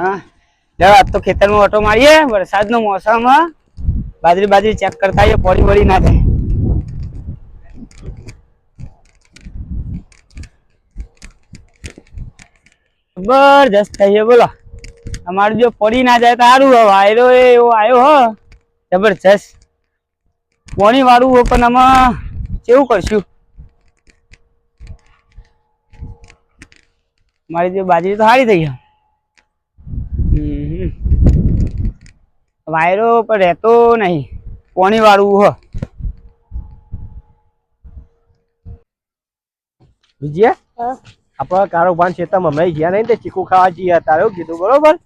હા આજ તો ખેતરમાં ઓટો મારીએ વરસાદનો મોસમ બાજરી ચેક કરતા આવીએ પડી વળી ના થાય જબરજસ્ત થઈએ બોલો અમારું જો પડી ના જાય તો સારું હવે વાયરો એવો આવ્યો હો જબરજસ્ત પાણી વાળું હો પણ આમાં કેવું કરશું મારી જે બાજરી તો સારી થઈ વાયરો પણ રહેતો નહીં પાણી વાળું હો વિજયા આપડે કારોબાર ખેતરમાં અમે ગયા નહીં ચીકુ ખાવા જઈએ તારે એવું કીધું બરોબર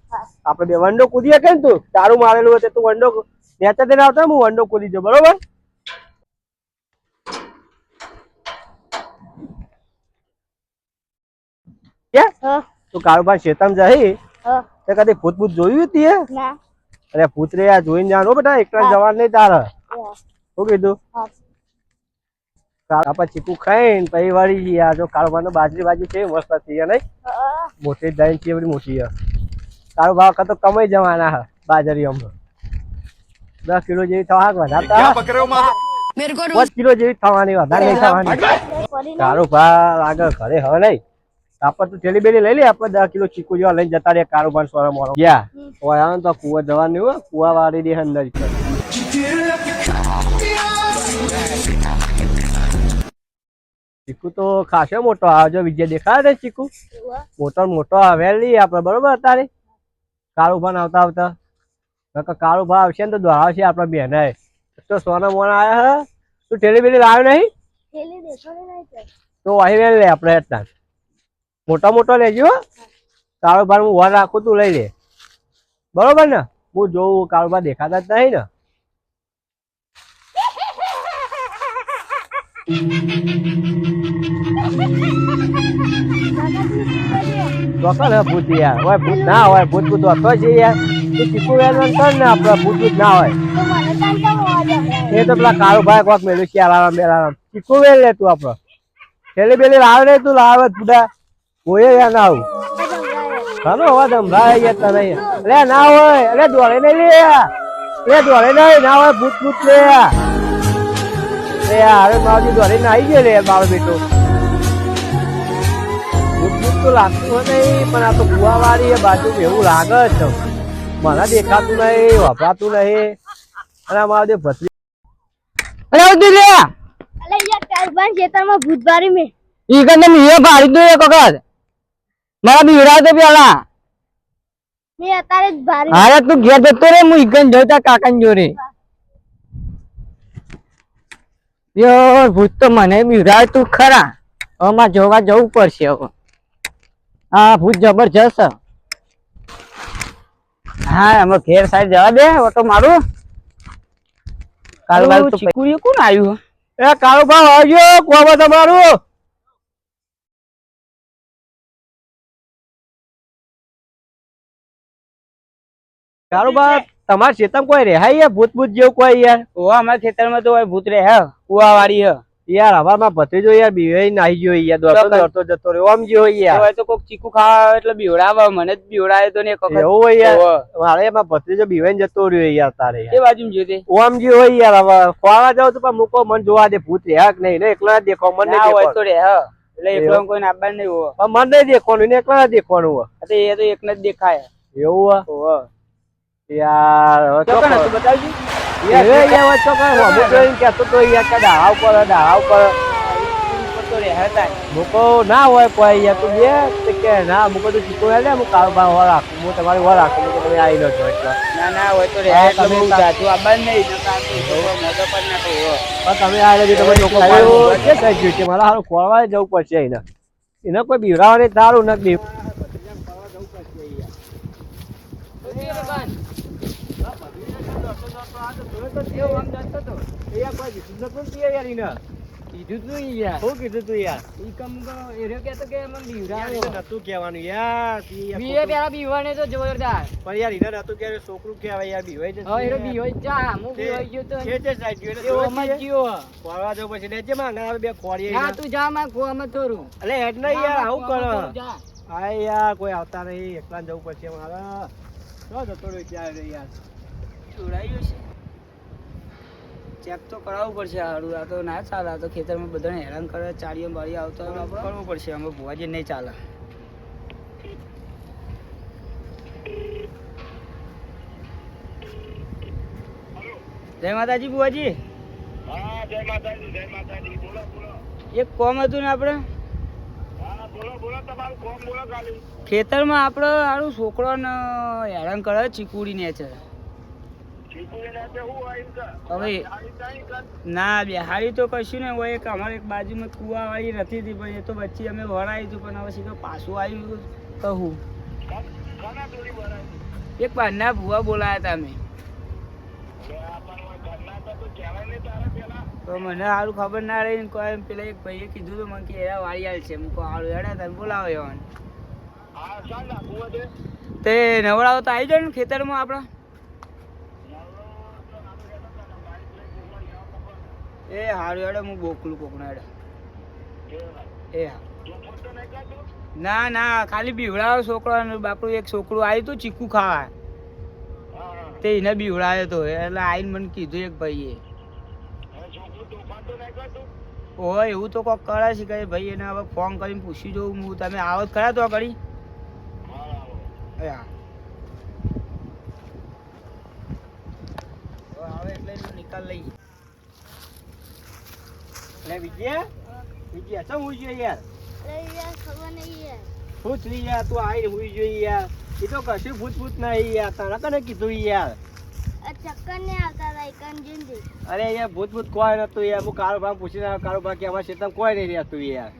આપડે બે વંડો કૂદીએ કે તું તારું મારેલું હોય તું વંડો નેચા તેને આવતા હું વંડો કૂદી જાઉં બરોબર તું કારોબાર ખેતરમાં જઈ તે કદી ભૂત ભૂત જોયું હતી અરે ભૂત રે આ જોઈને જાણો બેટા એકલા જવાન નહીં તારે શું કીધું આપડે ચીકુ ખાઈને પછી વાળી આ જો કારોબાર બાજરી છે મસ્ત થઈ નહીં મોટી દાઈ છે બધી મોટી તારો ભાવ તો કમાઈ જવાના હ બાજરી અમરો 10 કિલો જેવી થવા વધારતા 5 કિલો જેવી થવાની વધારે નહીં થવાની તારો ભાવ આગળ ઘરે હવે નહીં આપડે તું ઠેલી બેલી લઈ લે આપડે 10 કિલો ચીકુ જેવા લઈને જતા રે કારોબાર સોરા મોરો ગયા હોય તો કુવા જવાનું હોય કુવા વાળી દે અંદર ચીકુ તો ખાસો મોટો આવજો વિજય દેખાય છે ચીકુ મોટો હવેલી આપડે બરોબર અત્યારે કાળુભા આવતા આવતા કાળુભા આવશે ને તો દોડાવશે આપડા બેન તો સોના મોના આયા હે તું ઠેલી બેલી લાવ્યો નહીં તો અહીં વેલ લે આપડે એટલા મોટો લેજો કાળુભા હું વર રાખું તું લઈ લે બરોબર ને હું જોઉં કાળુભા દેખાતા જ નહીં ને ભૂત યાર હોય ભૂત ના હોય ભૂત ભૂત હતો છે યાર ચીકુ વેલવન કર ને આપડે ભૂત ભૂત ના હોય એ તો પેલા કાળુભાઈ કોક મેળ્યું છે આરામ ચીકુ વેલ લે તું આપડે છેલ્લી બેલી લાવે ને તું લાવે બુડા કોઈ યાર ના આવું હાલો અવાજ સંભળાય યાર તને લે ના હોય અરે દોડે નહીં લે દોડે નહીં ના હોય ભૂત ભૂત લે અરે માવજી દોડી ને આવી ગયો લે મારો બેટો ભૂત તો લાગતું નહીં પણ આ તો કુવા વાળી બાજુ એવું લાગે છે મને દેખાતું નહીં વપરાતું નહીં અને મારો જે ભત્રી ભૂત ભારી મેં ઈ કને મીએ ભારી દો એક વખત મારા બીવડા તો પેલા મે અત્યારે જ ભારી અરે તું ઘેર જતો રે હું ઈકન જોતા કાકાને જોરે યો ભૂત તો મને બીવડાય તું ખરા આમાં જોવા જવું પડશે હવે હા ભૂત જબરજસ્ત હા અમે ઘેર સાઈડ જવા દે ઓટો મારું કાળુભાઈ તો ચીકુડી કોણ આવ્યું એ કાળુભાઈ આવ્યો કોવા તમારું કાળુભાઈ તમારા ખેતરમાં કોઈ રેહાય ભૂત ભૂત જેવું કોઈ યાર ઓ અમારા ખેતરમાં તો ભૂત રે હે કુવા વાળી હે યાર હવામાં ભત્રીજો યાર બીવે નાહી ગયો યાર દોડતો જતો રહ્યો આમ જેવો યાર તો કોક ચીકુ ખાવા એટલે બીવડાવે મને જ બીવડાય તો ને એક વખત એવું હોય યાર મારે એમાં ભત્રીજો બીવાઈને જતો રહ્યો યાર તારે એ બાજુ જોતે ઓમ જે હોય યાર હવે ખોવા જાવ તો પણ મૂકો મન જોવા દે ભૂત રે કે નહીં ને એકલા દેખો મન નહીં હોય તો રે હે એટલે એકલો કોઈ આબાર નહીં હો પણ મન નહીં દેખવાનું ને એકલા દેખવાનું હોય એ તો એકને જ દેખાય એવું હો યાર ચોકન બતાવજી યાર યાર ચોકન હું જોઈને કેતો તો યાર કે ડાળા ઉપર તો રે હતા મૂકો ના હોય કોઈ યાર તું બે કે ના મૂકો તો ચીકો લે હું કાળુભાઈ વર રાખું હું તમારી વર રાખું તમે આવી લો છો એટલે ના હોય તો રે તમે જાતું આબાર નહીં નકા તો મોટો પર ના તો પણ તમે આ લે તમે લોકો કે થઈ ગયું છે મારા હારું ખોળવા જવું પડશે એને કોઈ બીવરાવા નહીં તારું નથી છોકરું કેવાય યાર બીવાય બે ખોરી તું જા માં ખોવામાં થોડું એટલે હેડ નહીં યાર આવું કરો આ યાર કોઈ આવતા નહીં, એકલા જવું પડશે મારે. જો જતો રહ્યો ક્યાં રે યાર. જોડાયું છે ચેક તો કરાવવું પડશે હારું. આ તો ના ચાલે. આ તો ખેતરમાં બધાને હેરાન કરે. ચાળીઓ બાળી આવતો કરવું પડશે. અમે ભુવાજી નહીં ચાલે. જય માતાજી ભુવાજી. હા જય માતાજી, જય માતાજી. બોલો બોલો. એક કોમ હતું ને આપણે હા બોલો બોલો, તમારું કોમ બોલો ખાલી. ખેતરમાં આપણે હારું છોકરાને હેરાન કરે ચીકુડીને છે. ચીકુને તે હું આવીને કર. હવે આવી નહીં કર. ના બિહારી તો કશું ને હોય. એક અમારે એક બાજુમાં કુવાવાળી નથી હતી પણ એ તો વચ્ચે અમે વળાવી હતું પણ હવે સીધો પાછું આવ્યું કહું. ઘણા દોરી ભરાય. એક બહારના ભૂવા બોલાયા હતા અમે. હવે આ પણ હોય ઘરના તો કહેવાય નહીં તારા પેલા. તો મને સારું ખબર ના રહી ને કોઈ પેલા એક ભાઈએ કીધું હતું મને કે એરા વાળિયાલ છે. મૂકો સારું હેડા તમે બોલાવો એવાને. હા ચાલ નાખવું હોય તે નવડાવો તો આવી જાય ને ખેતરમાં આપણા. એ સારું હેડો હું બોકલું કોકના હેડો. એ હા. ના ના ખાલી બીવડાવો છોકરો. બાપડું એક છોકરું આવ્યું હતું ચીકુ ખાવા. તે એને બીવડાવ્યો હતો એટલે આવીને મને કીધું એક ભાઈએ. ઓય એવું તો કોક કરે છે કે ભાઈ એને હવે ફોન કરીને પૂછી જોઉં હું. તમે આવો જ ખરા તો કરી. હા આવે એટલે એનો નિકાલ લઈએ. એટલે વિજયા ચમ હુઈ ગયો યાર? અરે યાર ખબર નહીં યાર. ભૂત નહીં યાર, તું આવીને હુઈ ગયો યાર. એ તો કશું ભૂત નહીં યાર, તને કને કીધું યાર? આ ચક્કર ને આવતા હતા એકન જિંદગી. અરે યાર ભૂત કોઈ નતું યાર. હું કારોબાર પૂછીને આવ્યો, કારોબાર કે અમારા ખેતરમાં કોઈ નહીં રહેતું યાર.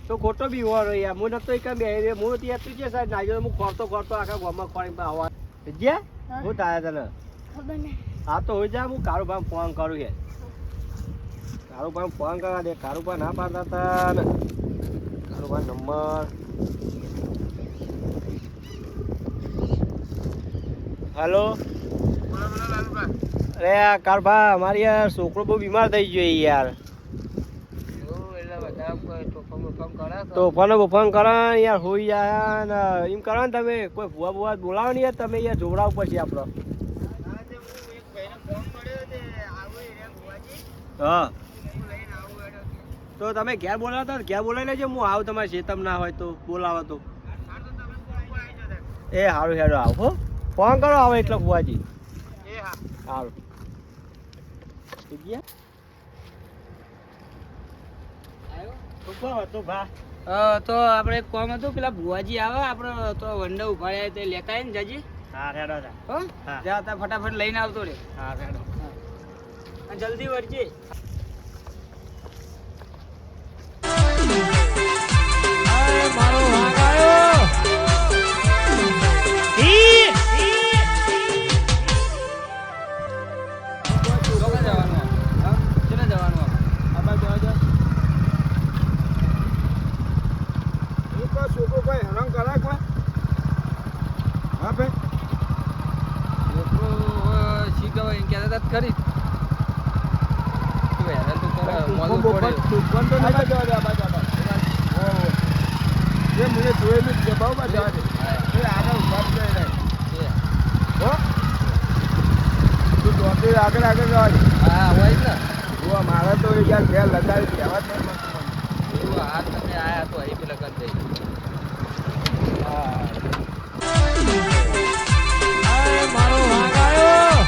તો ખોટો બી હોવાનો યાર. હું નતો એક બે હું યાર તું છે સાહેબ નાખ્યો. હું ખોરતો આખા ગામમાં ખોરીને આવવા વિજયા હું તારે તને ખબર નહીં. હા તો હોય જા. હું કારોબાર ફોન કરું યાર. કારોબાર ફોન કરવા દે. કારોબાર ના પાડતા હતા ને. કારોબાર નંબર હેલો. અરે આ કારભા અમારી યાર છોકરો બહુ બીમાર થઈ ગયો યાર. તોફાનો બફાન કરો ને યાર. હોઈ જાય ને એમ કરો ને તમે. કોઈ ભૂવા બોલાવો ને યાર તમે યાર. જોવડાવવું પડશે આપણો. હા તો તમે ઘેર બોલાવતા ઘેર બોલાવી લેજો. હું આવું તમારે શેતમ ના હોય તો બોલાવો તો. એ સારું હેડો આવો હો. ફોન કરો આવો એટલે ભુવાજી. એ હા સારું. તો આપણે એક કામ હતું. પેલા ભુવાજી આવે આપણે તો વંડા ઉભાડ્યા તે લેતા આવીને જાજી. હા હેડો હો હા. જા તા ફટાફટ લઈને આવતો રે. હા હેડો. અને જલ્દી વળજે. મારો વાઘ આવ્યો. ચોકા જવાનું હા ચલે જવાનું આબાદ જવા દો. એ કોઈ છોકરો કોઈ હેરાન કરે કોઈ? હા ભાઈ છોકરો શીખવા એમ કહેતા હતા ખરી. હેરાન તો કરે મોડું પડે. તો ના જવા દે. આબાદ જે મને જોયેલું જ છે બહુ જવા દે. એ આગળ ઉભા જ રહે. હો તું દોડતી આગળ જવા દે. હા હોય જ ને. જોવા મારે તો યાર ઘેર લગાવી કહેવા જ નહીં મળતું મને. એવું આ તમે આયા તો અહીં પેલા કરી દઈ. હા મારો વાઘ આવ્યો.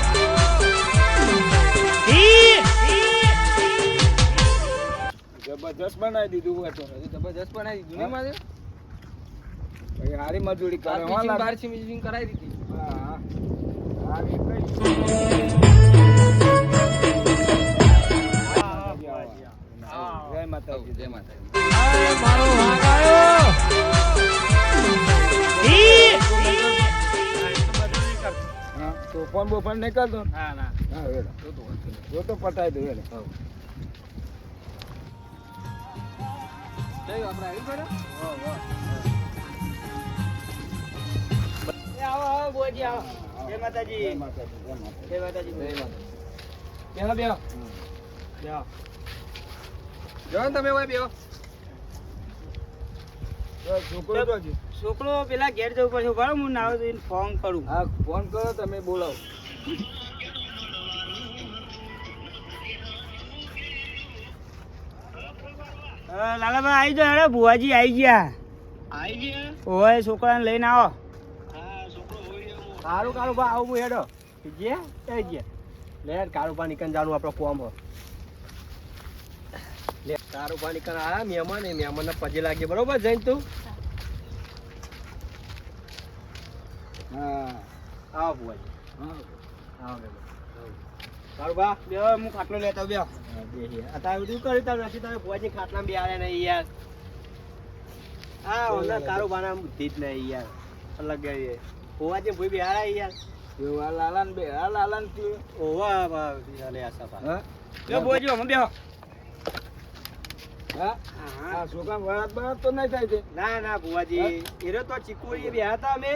જબરજસ્ત બનાવી દીધું હોય તો. જબરજસ્ત બનાવી દીધું નહીં મારે. ભાઈ હારી મજૂરી કરે હો લાગે. બાર મિશિંગ કરાવી દીધી. હા હારી કઈ જય માતાજી. જય માતાજી. મારો વાઘ આવ્યો. હા તો ફોન બોફોન નહીં કરતો. ના ના હા વેડો જો તો પટાઈ દઉં વેડો. આપણે આવી પડે. વાહ આવો આવો બોજી આવો. જય માતાજી. જય માતાજી. જય માતાજી. જય માતાજી. બેહો બેહો. બેહો. જો ને તમે ઓય બેહો. છોકરો તો છે. છોકરો પેલા ઘેર જવું પડશે બરાબર હું નાવ જઈને ફોન કરું હા ફોન કરો તમે બોલાવો. લાલાભાઈ આવી જાઓ હેડો ભુવાજી આવી ગયા ઓય છોકરાને લઈને આવો કાળુ કાળુ ભા આવું હું હેડો ગયા એ ગયા લે કાળુ ભા નીકળ જાનું આપણો કોમ હો લે કાળુ ભા નીકળ આયા મહેમાન એ મહેમાનને પજે લાગે બરોબર જઈને તું હા આવો ભુવાજી હા આવો મહેમાન કાળુ ભા બે હું ખાટલો લેતો બે અત્યારે બધું કર્યું તાર નથી તમે ભુવાજી ખાટલા બી આવ્યા નહીં યાર હા ઓલા કાળુ ભાના બુદ્ધિ જ નહીં યાર અલગ ગઈ ભુવાજી ભૂઈ બી હારા યાર એવા લાલાન બે આ લાલાન કે ઓવા બા લે આસા ભા હા બે ભુવાજી અમે બેહો હા આ છોકરા વરાત બરાત તો નહીં થાય છે. ના ના ભુવાજી એરો તો ચીકુ એ બી હતા અમે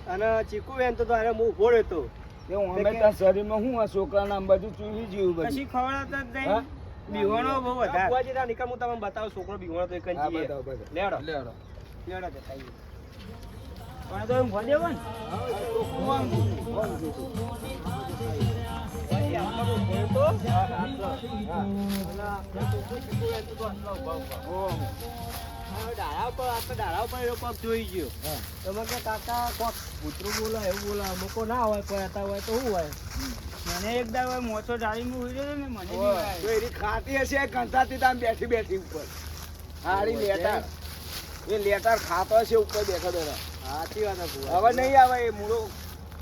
અને ચીકુ એમ તો અરે હું ઉભો રહેતો કે હું અમે તાર શરીરમાં હું આ છોકરાના આમ બધું ચૂલી જેવું બધું. પછી ખવડાવતા જ હા? નહીં બીહોણો બહુ વધારે ભુવાજી ના નીકળ હું તમને બતાવું છોકરો બીગોણો તો એક જ હા જીએ. બતાવો બતાવો. લેવડો લેવડો. લેવડો તે ખાઈએ. પણ તો એમ ભલે હોય ને ભુવાજી આટલો હું ઉભો રહેતો અને છોકરો ચીકુ એમ તો આટલો ઉભા ઉભા. ડાળા ઉપર આપણે ડાળા ઉપર એનો પગ જોઈ ગયો હા. તમે કે કાકા કોક કૂતરું બોલો એવું બોલો અમુકો ના હોય પડતા હોય તો શું હોય મને એક દાવ મોચો ડાળીમાં ઉઈ ગયો ને મને બી ઓય, વાય. તો એની ખાતી હશે કંટાતી તામ બેઠી બેઠી ઉપર હારી લેટાર એ લેટાર ખાતો હશે ઉપર બેઠો બેઠો. સાચી વાત છે હવે ભુવા. નહીં આવે એ મૂળો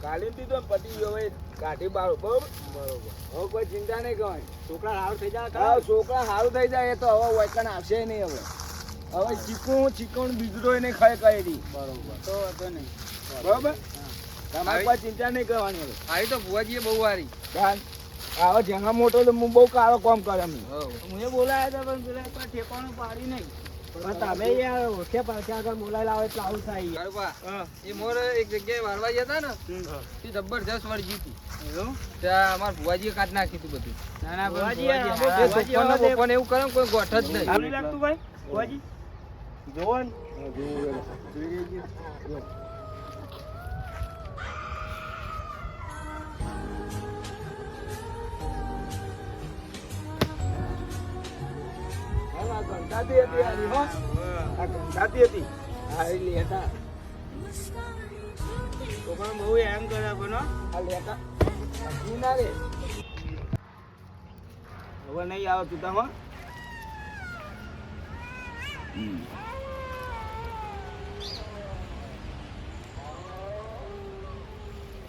કાઢી દીધો ને પતી ગયો હવે કાઢી બાળો બરોબર બરોબર હવે કોઈ ચિંતા નહીં કરવાની. છોકરા સારું થઈ જાય હા છોકરા સારું થઈ જાય એ તો હવે વચન આવશે નહીં હવે હવે ચીકણ બીજડો એને ખાઈ કરી બરોબર તો વાંધો નહીં બરોબર તમારે કોઈ ચિંતા નહીં કરવાની હવે આવી તો ભુવાજીએ બહુ વારી જાણ આવો જેના મોટો તો હું બહુ કાળો કામ કરે હું હું એ બોલાયા હતા પણ પેલા કોઈ ઠેકાણું પાડી નહીં પણ તમે યાર ઓળખે પાછા આગળ બોલાયેલા આવે એટલે આવું થાય યાર. એ મોર એક જગ્યાએ વાળવા ગયા હતા ને એ જબરજસ્ત વળગી હતી ત્યાં અમારા ભુવાજીએ કાઢ નાખી હતું બધું ના ના ભુવાજી, ભુવાજી, આમાં હા, ભુવાજી હા, હવે બપોરને એવું કરે ને કોઈ ગોઠ જ નહીં સારું સારું લાગતું ભાઈ ભુવાજી જોવો ને ઘંટાતી હતી આની, હો. આ ઘંટાતી હતી હા એ લેટા તો પણ બહુ એમ કરે પણ હો. આ લેટા હજી ના રે હવે નહીં આવે તું તામાં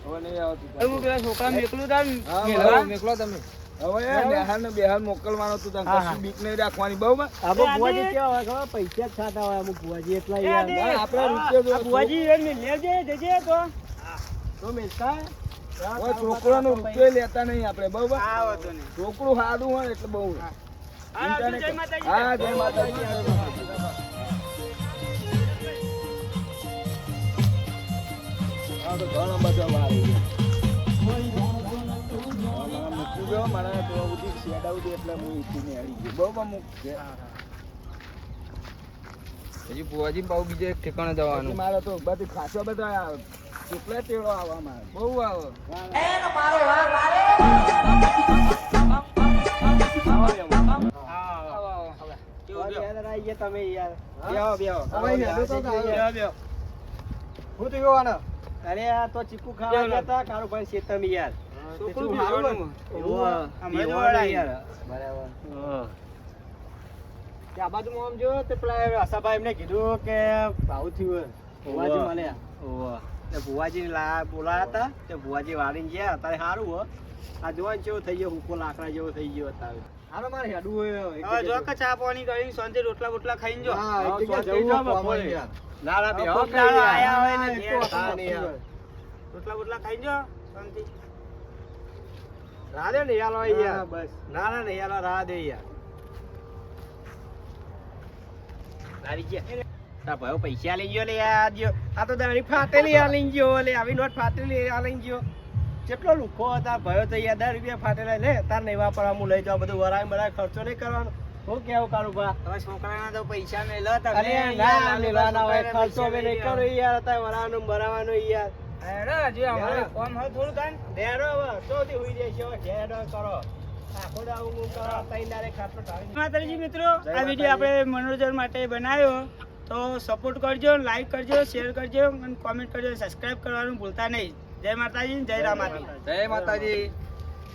હવે નહીં આવે તું હું પેલા છોકરાને એકલું તાર હા, મેલવા. મેકલો તમે હવે નેહાલ ને બેહાલ મોકલવાનો તું તને હા, હા. કશું બીક નહીં રાખવાની બહુ આમાં ભુવાજી કેવા હોય ખબર? પૈસા જ ખાતા હોય અમુક ભુવાજી એટલા એ યાર. દે. ના, આપણે રૂપિયો જો આ ભુવાજી એ લેજે જજે તો તો મિલતા કોઈ છોકરાનો રૂપિયો લેતા નહીં આપણે બહુ આ વાતો નહીં છોકરું સારું હોય ને એટલે બહુ હા, ચિંતા નહીં જય કર. માતાજી. હા જય માતાજી જય માતાજી. હા તો ઘણો બધો વાર આવી ગયો. મારા મૂકી દો મારા તો બધી શેડાવતી એટલે હું ઈચ્છીને હળી ગયો બહુ મૂક છે હજી ભુવાજી પાછું બીજે એક ઠેકાણે પછી જવાનું મારે તો બધી ખાસો બધા કેટલા ટેળો આવવા મારે બહુ આવે ભુવાજી યાર આવી ગયા તમે યાર. બેહો, બેહો. હવે હેડો તો બેહો, બેહો. હું તો ગયો આનો. અરે આ તો ચીકુ ખાવા બેહો. ગયા તા કાળુ ભાઈ શેતમ યાર. છોકરું શું સારું સારું ને? એવું આ. હમણાં જ એવું વળાય. યાર. બરાબર. ત્યાં બાજુમાં આમ જો તે પેલા આશાભાઈ એમને કીધું કે ભાવ થયું ભુવાજી ઓવા. મળ્યા તે ભુવાજી બોલાયા હતા તે ભુવાજી વાળીને ગયા અત્યારે સારું હો આ જોવા કેવો થઈ ગયો હુકો લાકડા જેવો થઈ ગયો અત્યારે હારો મારે હેડવું હોય એક હવે જો જગ્યાએ. કે ચા પાણી કરીને શાંતિ રોટલા બોટલા ખાઈને જો હા, એક હવે જગ્યાએ શાંતિ જવું જો હોય બપોરે. બપોરે. ના ના બે કોક દાડો આયા હોય ને એક ઘેર તો હા, નહીં યાર. રોટલા બોટલા ખાઈને જો શાંતિ રાહ દે ને યાર હવે હા, યાર બસ. ના ના ને યાર રાહ દે યાર આવી ગયા તા ભાઈ પૈસા લઈ ગયો લે યાર જો આ તો તારી ફાટેલી આ લઈ ગયો લે આવી નોટ ફાટેલી આ લઈ ગયો કેટલો લુખો હતા ભાઈ તો યાર 10 રૂપિયા ફાટેલા લે તાર નહીં વાપરવા હું લઈ જાઉં બધું વરાય બરાય ખર્ચો નહીં કરવાનો શું કેવું કાળુભા? હવે છોકરાના તો પૈસા મેલો તમે અરે ના મેળવાના હોય, ખર્ચો હવે નહીં કરો યાર, અત્યારે વરાવાનું ભરાવાનું યાર. હેડો હજુ અમારે કોમ હવે થોડું કાન ડેરો હવે ચોથી હુઈ જાય છે, હવે ઘેર કરો. આખો દાવ ઊંઘ કરો, તઈ દાડે ખાટલો ઢાળી. માતાજી મિત્રો, આ વિડીયો આપણે મનોરંજન માટે બનાવ્યો, તો સપોર્ટ કરજો, લાઈક કરજો, શેર કરજો અને કોમેન્ટ કરજો, સબસ્ક્રાઇબ કરવાનું ભૂલતા નહીં. જય માતાજી, જય રામાજી. જય માતાજી.